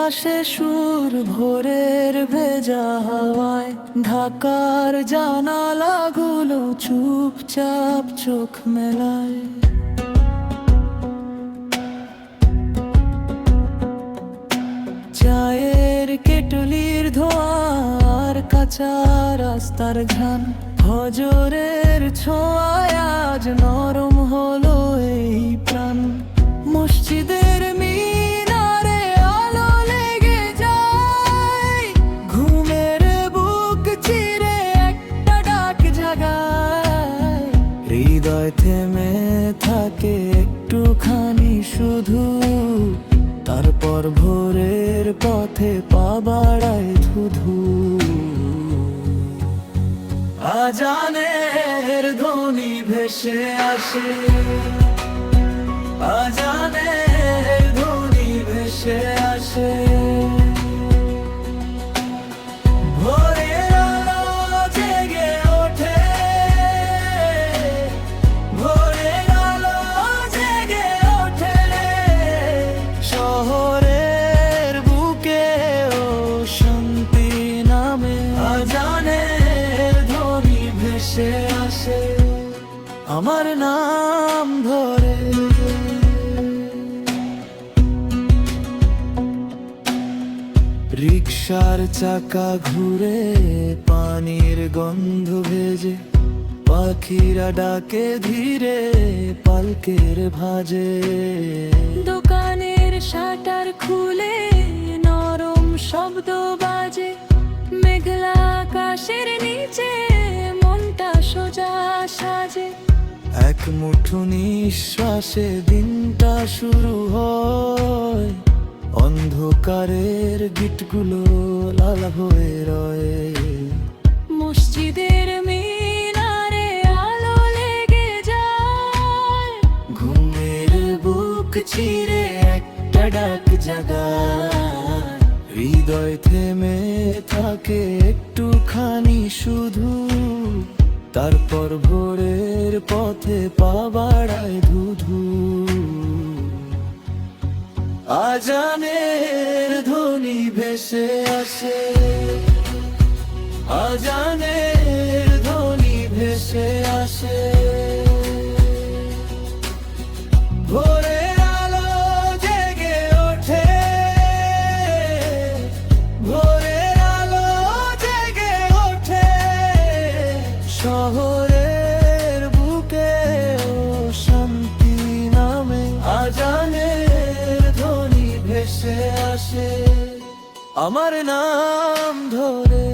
আসে সুর ভোরের ভেজা হাওয়ায়, ঢাকার জানালাগুলো চুপচাপ চোখ মেলায়। চায়ের কেটলির ধোঁয়ার কাঁচা রাস্তার ঘ্রাণ, ফজরের ছোঁয়ায় আজ নরম হলো এই প্রাণ। মসজিদের মিনারে আলো লেগে যায়, ঘুমের বুক চিরে একটা ডাক জাগায়। হৃদয় থেমে থাকে একটুখানি শুধু, তারপর ভোরের পথে পা বাড়ায় ধুধু। আজানের ধ্বনি ভেসে আসে, আজানের ধ্বনি ভেসে আসে। ভোরের আলো জেগে ওঠে, ভোরের আলো জেগে ওঠে। শহরের বুকেও শান্তি নামে, আজানের ধ্বনি ভেসে আসে আমার নাম ধরে। রিকশার চাকা ঘুরে পানির গন্ধ ভেজে, পাখিরা ডাকে ধীরে পালকের ভাজে। দোকানের শাটার খুলে নরম শব্দ বাজে, মেঘলা আকাশের নিচে মনটা সোজা সাজে। এক মুঠো নিঃশ্বাসে দিনটা শুরু হয়, অন্ধকারের গিটগুলো লাল হয়ে রয়ে। মসজিদের মিনারে আলো লেগে যায়, ঘুমের বুক চিরে একটা ডাক জাগায়। হৃদয় থেমে থাকে একটুখানি শুধু, তারপর ভোরের পথে পা বাড়ায় ধুধু। আজানের ধ্বনি ভেসে আসে, আজানের ধ্বনি ভেসে আসে। ভোরের আলো জেগে ওঠে, ভোরের আলো জেগে ওঠে। শহরের বুকেও শান্তি নামে, আজানের ধ্বনি ভেসে আসে আমার নাম ধরে।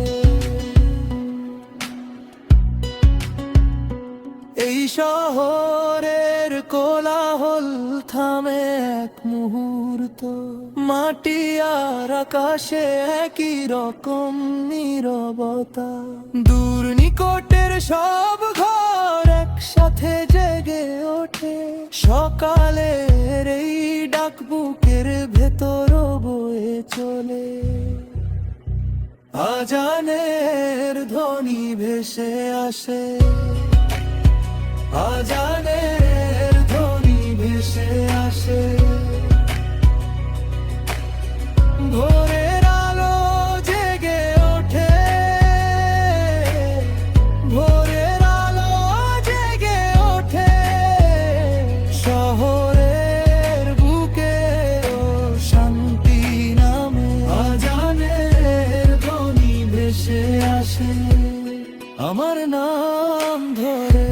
এই শহরের কোলাহল থামে এক মুহূর্ত, মাটি আর আকাশে একই রকম নীরবতা। দূর নিকটের সব ঘর একসাথে জেগে ওঠে, সকালের এই ডাক বুকের ভেতর বয়ে চলে। আজানের ধ্বনি ভেসে আসে, আজানের ধ্বনি ভেসে আসে। ভোরের আলো জেগে ওঠে, ভোরের আলো জেগে ওঠে। শহরের বুকেও শান্তি নামে, আজানের ধ্বনি ভেসে আসে আমার নাম ধরে।